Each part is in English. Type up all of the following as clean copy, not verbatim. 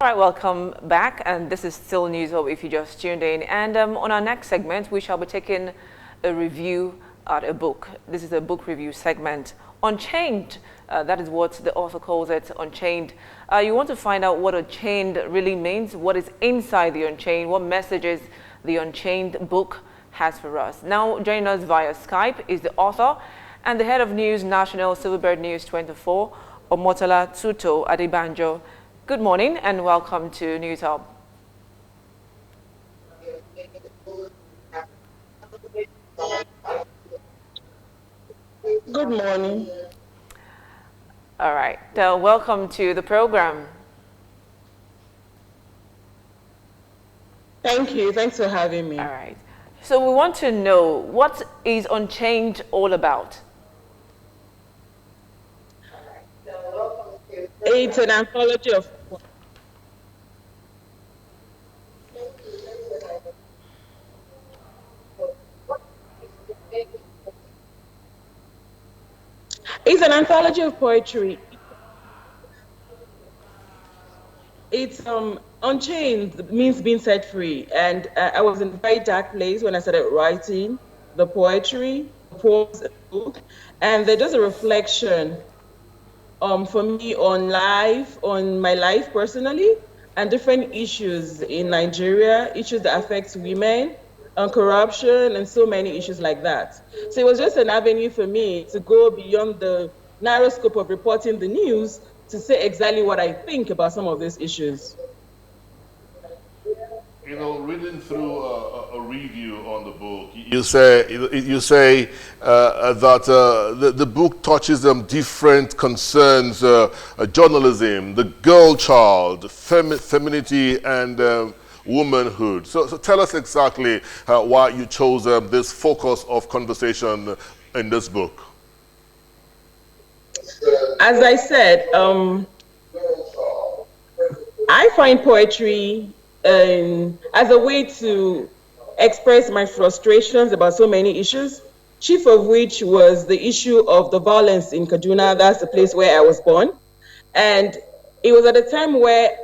All right, welcome back, and this is still News Hub if you just tuned in. And on our next segment, we shall be taking a review at a book. This is a book review segment. Unchained, that is what the author calls it, Unchained. You want to find out what Unchained really means, what is inside the Unchained, what messages the Unchained book has for us. Now, joining us via Skype is the author and the head of News National Silverbird News 24, Omotola-Aderinsola. Good morning and welcome to News Hub. Good morning. All right, welcome to the program. Thank you. Thanks for having me. All right. So we want to know, what is Unchained all about? It's an anthology of poetry. It's Unchained means being set free, and I was in a very dark place when I started writing the poetry, the poems, and the book, and they're just a reflection for me on life, on my life personally, and different issues in Nigeria, issues that affect women, on corruption, and so many issues like that. So it was just an avenue for me to go beyond the narrow scope of reporting the news to say exactly what I think about some of these issues. You know, reading through a review on the book, you say that the book touches different concerns: journalism, the girl child, femininity, and womanhood. So tell us exactly why you chose this focus of conversation in this book. As I said, I find poetry as a way to express my frustrations about so many issues, chief of which was the issue of the violence in Kaduna. That's the place where I was born. And it was at a time where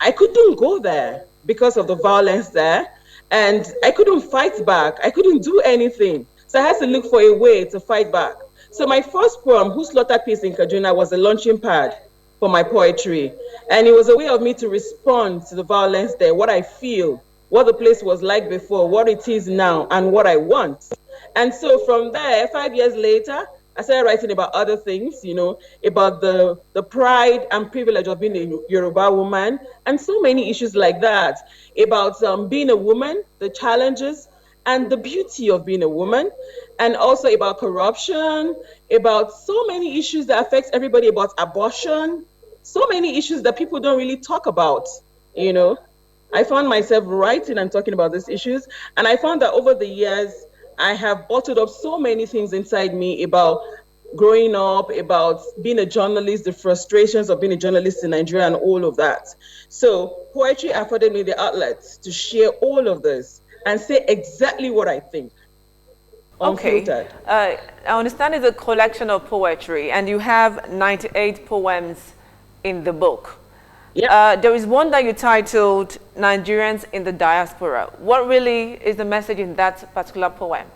I couldn't go there because of the violence there. And I couldn't fight back. I couldn't do anything. So I had to look for a way to fight back. So my first poem, Who Slaughtered Peace in Kaduna, was a launching pad for my poetry. And it was a way of me to respond to the violence there, what I feel, what the place was like before, what it is now, and what I want. And so from there, 5 years later, I started writing about other things, you know, about the pride and privilege of being a Yoruba woman, and so many issues like that, about being a woman, the challenges, and the beauty of being a woman, and also about corruption, about so many issues that affect everybody, about abortion, so many issues that people don't really talk about, you know. I found myself writing and talking about these issues, and I found that over the years, I have bottled up so many things inside me about growing up, about being a journalist, the frustrations of being a journalist in Nigeria, and all of that. So poetry afforded me the outlet to share all of this and say exactly what I think. Okay. I understand it's a collection of poetry, and you have 98 poems in the book. Yeah. There is one that you titled Nigerians in the Diaspora. What really is the message in that particular poem?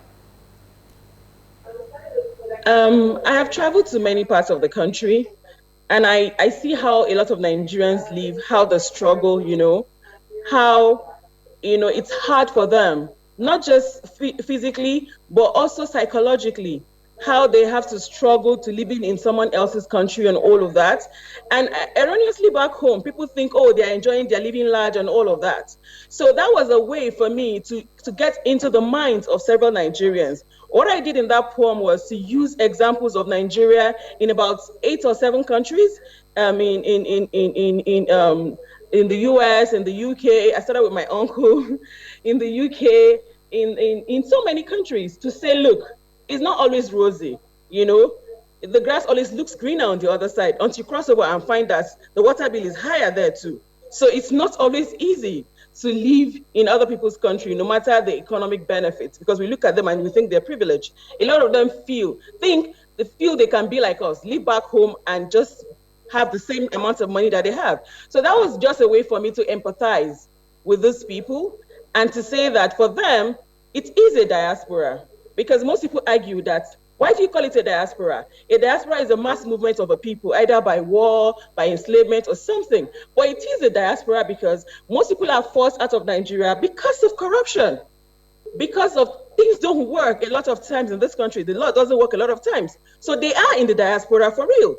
I have traveled to many parts of the country, and I see how a lot of Nigerians live, how the struggle, you know, how, you know, it's hard for them, not just physically, but also psychologically, how they have to struggle to living in someone else's country and all of that. And erroneously back home, people think, oh, they're enjoying their living large and all of that. So that was a way for me to get into the minds of several Nigerians. What I did in that poem was to use examples of Nigeria in about 8 or 7 countries, in the US, in the UK. I started with my uncle in the UK, in so many countries, to say, look, it's not always rosy, you know. The grass always looks greener on the other side until you cross over and find that the water bill is higher there too. So it's not always easy to live in other people's country, no matter the economic benefits, because we look at them and we think they're privileged. A lot of them feel they can be like us, live back home and just have the same amount of money that they have. So that was just a way for me to empathize with these people and to say that for them, it is a diaspora. Because most people argue that, why do you call it a diaspora? A diaspora is a mass movement of a people, either by war, by enslavement, or something. But it is a diaspora because most people are forced out of Nigeria because of corruption, because of things don't work a lot of times in this country. The law doesn't work a lot of times. So they are in the diaspora for real.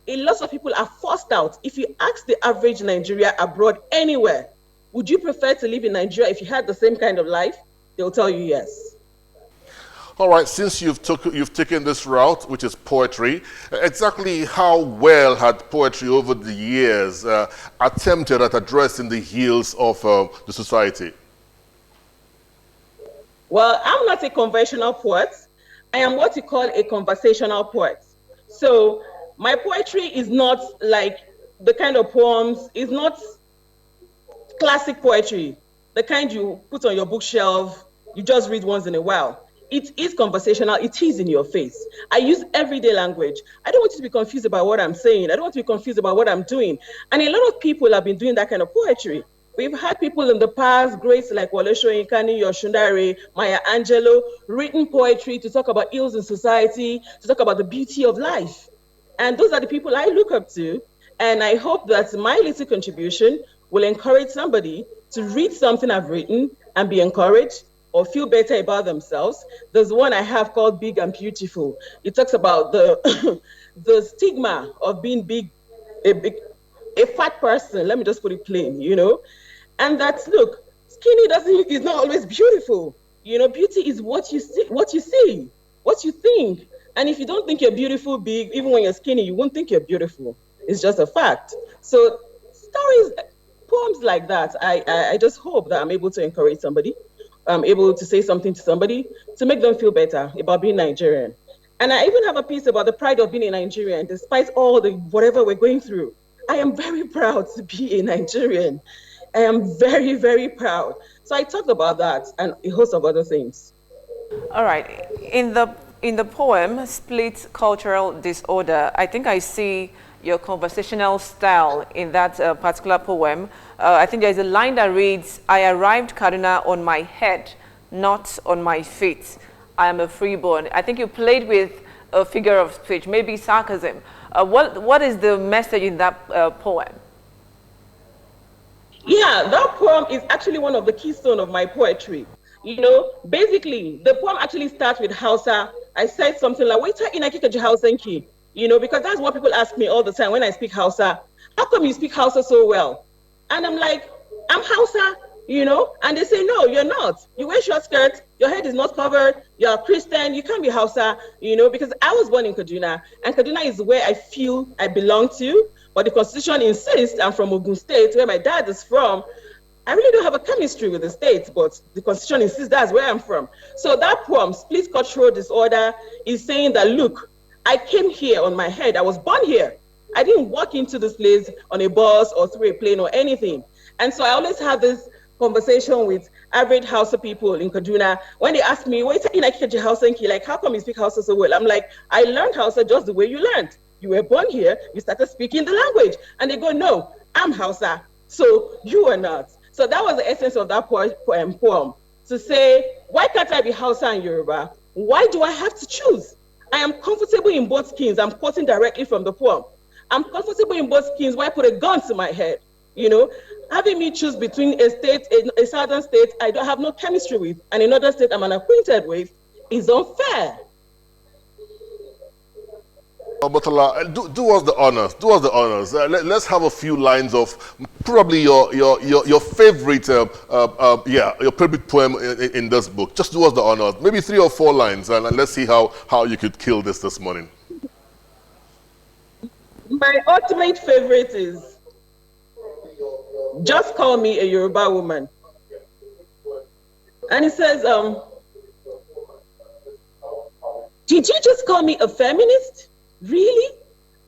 A lot of people are forced out. If you ask the average Nigeria abroad anywhere, would you prefer to live in Nigeria if you had the same kind of life? They'll tell you yes. All right, since you've taken this route, which is poetry, exactly how well had poetry over the years attempted at addressing the ills of the society? Well, I'm not a conventional poet. I am what you call a conversational poet. So my poetry is not like the kind of poems, it's not classic poetry, the kind you put on your bookshelf, you just read once in a while. It is conversational, it is in your face. I use everyday language. I don't want you to be confused about what I'm saying. I don't want to be confused about what I'm doing. And a lot of people have been doing that kind of poetry. We've had people in the past, greats like Wole Soyinkani, Yoshundare, Maya Angelou, written poetry to talk about ills in society, to talk about the beauty of life. And those are the people I look up to. And I hope that my little contribution will encourage somebody to read something I've written and be encouraged or feel better about themselves. There's one I have called Big and Beautiful. It talks about the the stigma of being a fat person. Let me just put it plain, and that, look, skinny is not always beautiful. Beauty is what you see, what you think. And if you don't think you're beautiful big, even when you're skinny, you won't think you're beautiful. It's just a fact. So stories, poems like that, I just hope that I'm able to encourage somebody. I'm able to say something to somebody to make them feel better about being Nigerian. And I even have a piece about the pride of being a Nigerian, despite all the whatever we're going through. I am very proud to be a Nigerian. I am very, very proud. So I talked about that and a host of other things. All right. In the poem, Split Cultural Disorder, I think I see your conversational style in that particular poem. I think there's a line that reads, I arrived Kaduna on my head, not on my feet. I am a freeborn. I think you played with a figure of speech, maybe sarcasm. What is the message in that poem? Yeah, that poem is actually one of the keystone of my poetry. Basically, the poem actually starts with Hausa. I said something like, wait, Hausenki, because that's what people ask me all the time when I speak Hausa. How come you speak Hausa so well? And I'm like, I'm Hausa, and they say, no, you're not. You wear short skirts, your head is not covered, you're a Christian, you can't be Hausa, because I was born in Kaduna, and Kaduna is where I feel I belong to, but the Constitution insists I'm from Ogun State, where my dad is from. I really don't have a chemistry with the state, but the Constitution insists that's where I'm from. So that poem, Split Cultural Disorder, is saying that, look, I came here on my head. I was born here. I didn't walk into this place on a bus or through a plane or anything. And so I always have this conversation with average Hausa people in Kaduna. When they ask me, wait, like, how come you speak Hausa so well? I'm like, I learned Hausa just the way you learned. You were born here, you started speaking the language. And they go, no, I'm Hausa, so you are not. So that was the essence of that poem, to say, why can't I be Hausa and Yoruba? Why do I have to choose? I am comfortable in both skins. I'm quoting directly from the poem. I'm comfortable in both skins. Why put a gun to my head? Having me choose between a state, a southern state I don't have no chemistry with, and another state I'm unacquainted with, is unfair. Omotola, do us the honors. Do us the honors. Let's have a few lines of probably your favorite, your favorite poem in this book. Just do us the honors. Maybe 3 or 4 lines, and let's see how you could kill this morning. My ultimate favorite is "Just Call Me a Yoruba Woman," and it says, "Did you just call me a feminist? Really?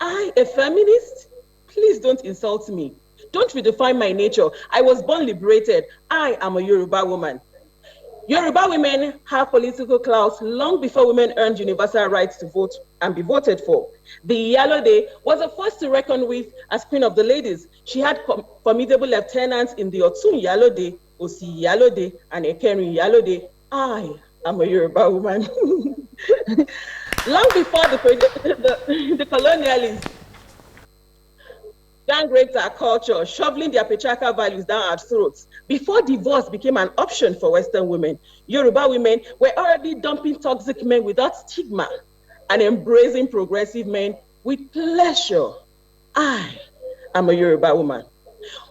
I, a feminist? Please don't insult me. Don't redefine my nature. I was born liberated. I am a Yoruba woman. Yoruba women have political clout long before women earned universal rights to vote and be voted for. The Iyalode was the first to reckon with as Queen of the Ladies. She had formidable lieutenants in the Otun Iyalode, Osi Iyalode, and Ekerin Iyalode. I am a Yoruba woman. Long before the colonialists gang raped our culture, shoveling their patriarchal values down our throats. Before divorce became an option for Western women, Yoruba women were already dumping toxic men without stigma and embracing progressive men with pleasure. I am a Yoruba woman.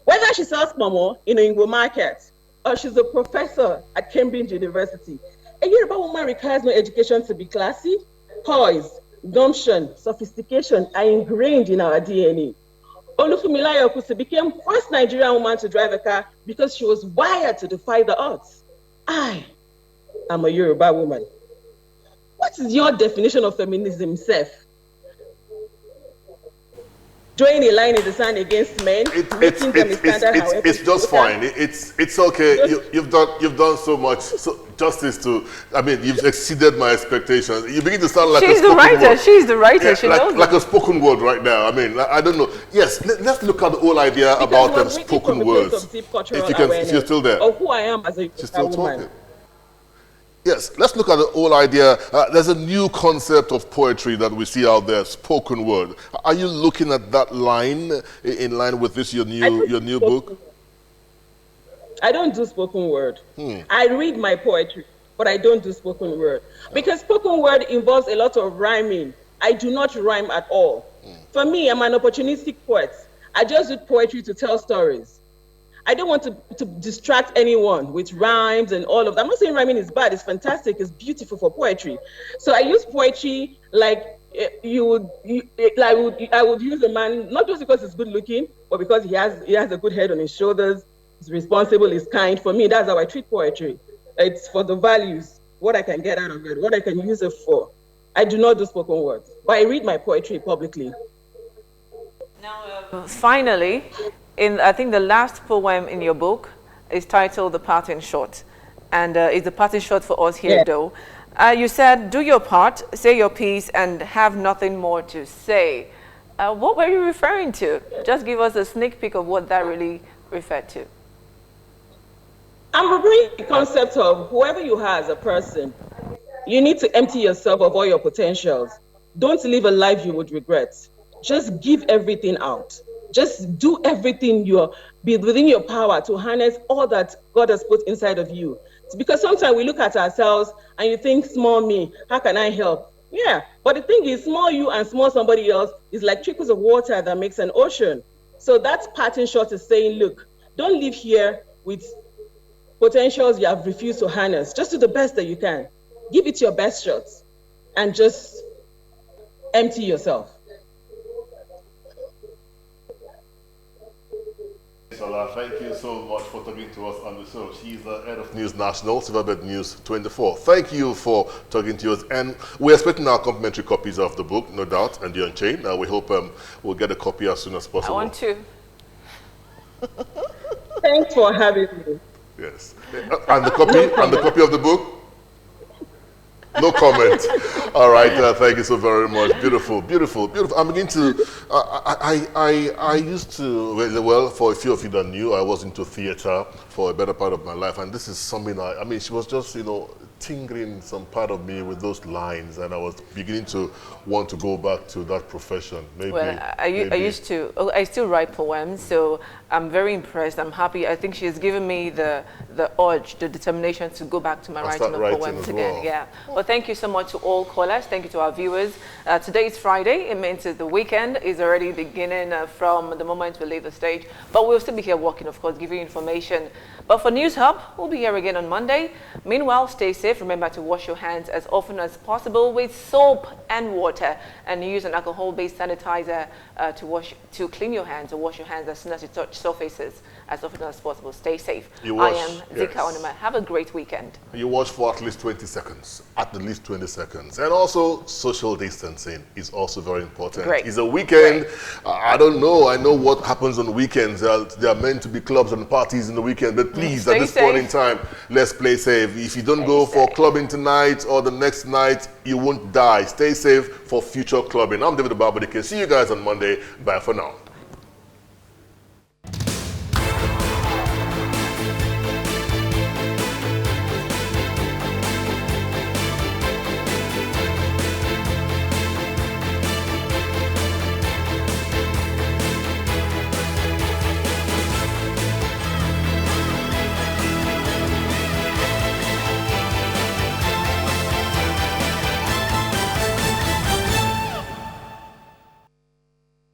Whether she sells momo in a Igbo market or she's a professor at Cambridge University, a Yoruba woman requires no education to be classy. Poise, gumption, sophistication are ingrained in our DNA. Olufumilayo Okusi became first Nigerian woman to drive a car because she was wired to defy the odds. I am a Yoruba woman. What is your definition of feminism, Seth? Drawing a line in the sand against men, it's just fine. It's okay. You've done so much justice to. I mean, you've exceeded my expectations. You begin to sound like she's the writer. She's the writer. Yeah, she knows like a spoken word right now. I mean, I don't know. Yes, let's look at the whole idea about them spoken words. If you're still there, of who I am as a she's still woman. Talking. Yes, let's look at the whole idea. There's a new concept of poetry that we see out there, spoken word. Are you looking at that line, in line with this, your new book? I don't do spoken word. I read my poetry, but I don't do spoken word. Because spoken word involves a lot of rhyming. I do not rhyme at all. For me, I'm an opportunistic poet. I just do poetry to tell stories. I don't want to distract anyone with rhymes and all of that. I'm not saying rhyming is bad. It's fantastic. It's beautiful for poetry. So I use poetry like I would use a man, not just because he's good looking, but because he has a good head on his shoulders. He's responsible, he's kind. For me, that's how I treat poetry. It's for the values, what I can get out of it, what I can use it for. I do not do spoken words, but I read my poetry publicly. Now, finally, I think the last poem in your book is titled The Parting Shot. And it's the parting shot for us here, though. You said, do your part, say your piece, and have nothing more to say. What were you referring to? Just give us a sneak peek of what that really referred to. I'm bringing the concept of whoever you are as a person, you need to empty yourself of all your potentials. Don't live a life you would regret. Just give everything out. Just do everything within your power to harness all that God has put inside of you. It's because sometimes we look at ourselves and you think, small me, how can I help? Yeah, but the thing is, small you and small somebody else is like trickles of water that makes an ocean. So that parting shot is saying, look, don't live here with potentials you have refused to harness. Just do the best that you can. Give it your best shot and just empty yourself. Thank you so much for talking to us on the show. She's the head of News National, Silverbird News 24. Thank you for talking to us. And we're expecting our complimentary copies of the book, no doubt, and the Unchained. We hope we'll get a copy as soon as possible. I want to. Thanks for having me. Yes. And the copy of the book? No comment. All right. Thank you so very much. Beautiful, beautiful, beautiful. I'm beginning to. I used to. Well, for a few of you that knew, I was into theater for a better part of my life, and this is something. I mean, she was just tingling some part of me with those lines, and I was beginning to want to go back to that profession. Maybe. Well, I used to. I still write poems, so I'm very impressed. I'm happy. I think she has given me the urge, the determination to go back to my writing of poems again. Well. Yeah. Well, thank you so much to all callers. Thank you to our viewers. Today is Friday. It means the weekend is already beginning from the moment we leave the stage. But we'll still be here working, of course, giving you information. But for News Hub, we'll be here again on Monday. Meanwhile, stay safe. safe. Remember to wash your hands as often as possible with soap and water, and use an alcohol-based sanitizer to clean your hands or wash your hands as soon as you touch surfaces as often as possible. Stay safe. I am Zika Onuma. Have a great weekend. You wash for at least 20 seconds, at least 20 seconds. And also, social distancing is also very important. Great. It's a weekend. I don't know. I know what happens on weekends. There are meant to be clubs and parties in the weekend, but please, at this point in time, let's play safe. If you don't go for clubbing tonight or the next night, you won't die. Stay safe for future clubbing. I'm David Obabadike. See you guys on Monday. Bye for now.